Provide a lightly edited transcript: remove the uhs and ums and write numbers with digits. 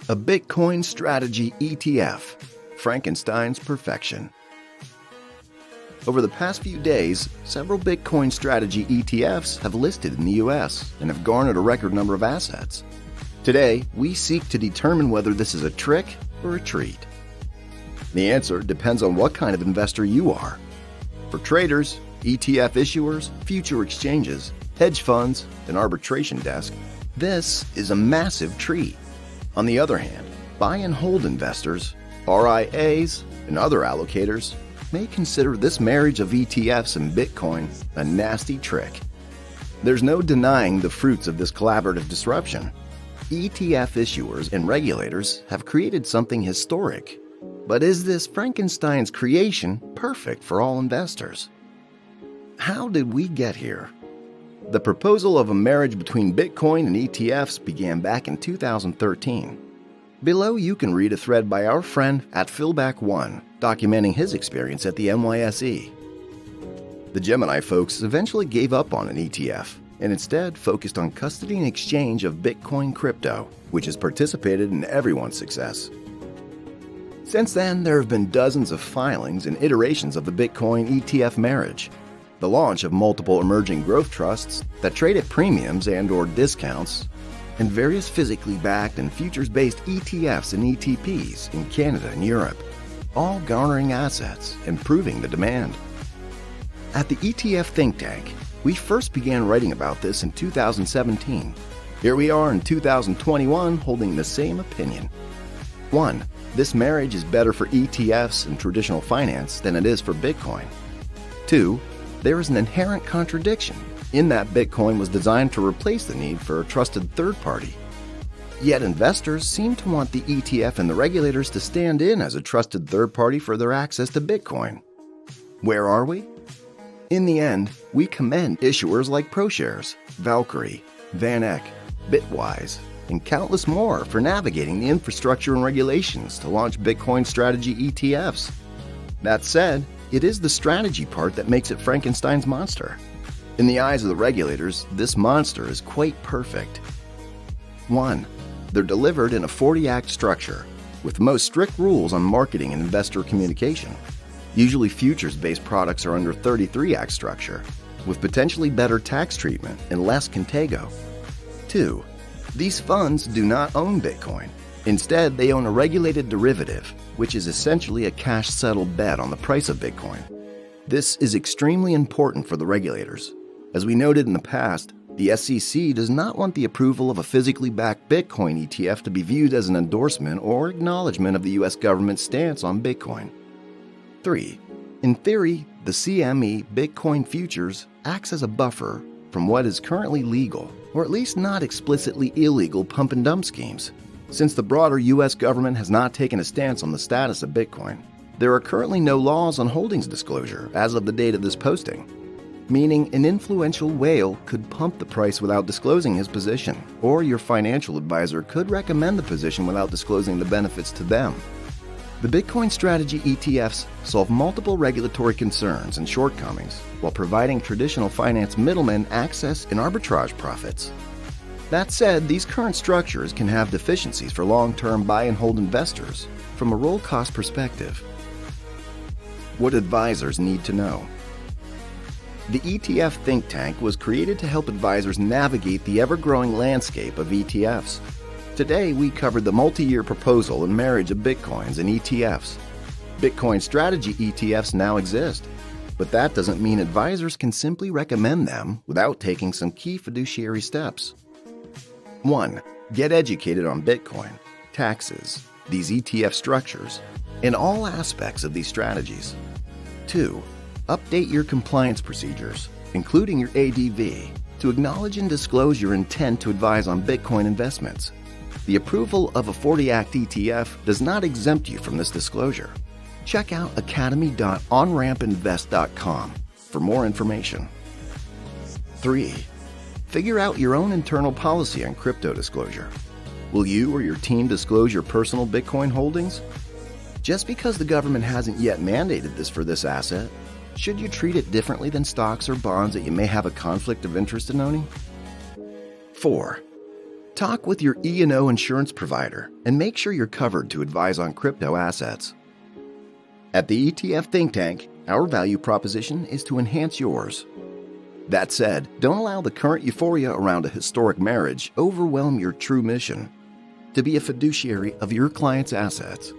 A Bitcoin Strategy ETF, Frankenstein's Perfection. Over the past few days, several Bitcoin Strategy ETFs have listed in the US and have garnered a record number of assets. Today, we seek to determine whether this is a trick or a treat. The answer depends on what kind of investor you are. For traders, ETF issuers, future exchanges, hedge funds, and arbitration desk, this is a massive treat. On the other hand, buy and hold investors, RIAs, and other allocators may consider this marriage of ETFs and Bitcoin a nasty trick. There's no denying the fruits of this collaborative disruption. ETF issuers and regulators have created something historic. But is this Frankenstein's creation perfect for all investors? How did we get here? The proposal of a marriage between Bitcoin and ETFs began back in 2013. Below you can read a thread by our friend at Philback1 documenting his experience at the NYSE. The Gemini folks eventually gave up on an ETF and instead focused on custody and exchange of Bitcoin crypto, which has participated in everyone's success. Since then, there have been dozens of filings and iterations of the Bitcoin ETF marriage, the launch of multiple emerging growth trusts that trade at premiums and/or discounts, and various physically backed and futures-based ETFs and ETPs in Canada and Europe, all garnering assets and proving the demand. At the ETF think tank, we first began writing about this in 2017. Here we are in 2021 holding the same opinion. 1. This marriage is better for ETFs and traditional finance than it is for Bitcoin. 2. There is an inherent contradiction in that Bitcoin was designed to replace the need for a trusted third party. Yet investors seem to want the ETF and the regulators to stand in as a trusted third party for their access to Bitcoin. Where are we? In the end, we commend issuers like ProShares, Valkyrie, VanEck, Bitwise, and countless more for navigating the infrastructure and regulations to launch Bitcoin Strategy ETFs. That said, it is the strategy part that makes it Frankenstein's monster. In the eyes of the regulators, this monster is quite perfect. 1. They're delivered in a 40-act structure, with the most strict rules on marketing and investor communication. Usually futures-based products are under 33-act structure, with potentially better tax treatment and less contago. 2. These funds do not own Bitcoin. Instead, they own a regulated derivative, which is essentially a cash-settled bet on the price of Bitcoin. This is extremely important for the regulators. As we noted in the past, the SEC does not want the approval of a physically backed Bitcoin ETF to be viewed as an endorsement or acknowledgement of the US government's stance on Bitcoin. 3. In theory, the CME Bitcoin futures acts as a buffer from what is currently legal, or at least not explicitly illegal pump and dump schemes. Since the broader US government has not taken a stance on the status of Bitcoin, there are currently no laws on holdings disclosure as of the date of this posting, meaning an influential whale could pump the price without disclosing his position, or your financial advisor could recommend the position without disclosing the benefits to them. The Bitcoin Strategy ETFs solve multiple regulatory concerns and shortcomings while providing traditional finance middlemen access and arbitrage profits. That said, these current structures can have deficiencies for long-term buy-and-hold investors from a roll-cost perspective. What advisors need to know. The ETF think tank was created to help advisors navigate the ever-growing landscape of ETFs. Today, we covered the multi-year proposal and marriage of Bitcoins and ETFs. Bitcoin Strategy ETFs now exist, but that doesn't mean advisors can simply recommend them without taking some key fiduciary steps. 1. Get educated on Bitcoin, taxes, these ETF structures, and all aspects of these strategies. 2. Update your compliance procedures, including your ADV, to acknowledge and disclose your intent to advise on Bitcoin investments. The approval of a 40-act ETF does not exempt you from this disclosure. Check out academy.onrampinvest.com for more information. 3. Figure out your own internal policy on crypto disclosure. Will you or your team disclose your personal Bitcoin holdings? Just because the government hasn't yet mandated this for this asset, should you treat it differently than stocks or bonds that you may have a conflict of interest in owning? 4. Talk with your E&O insurance provider and make sure you're covered to advise on crypto assets. At the ETF Think Tank, our value proposition is to enhance yours. That said, don't allow the current euphoria around a historic marriage overwhelm your true mission: to be a fiduciary of your clients' assets.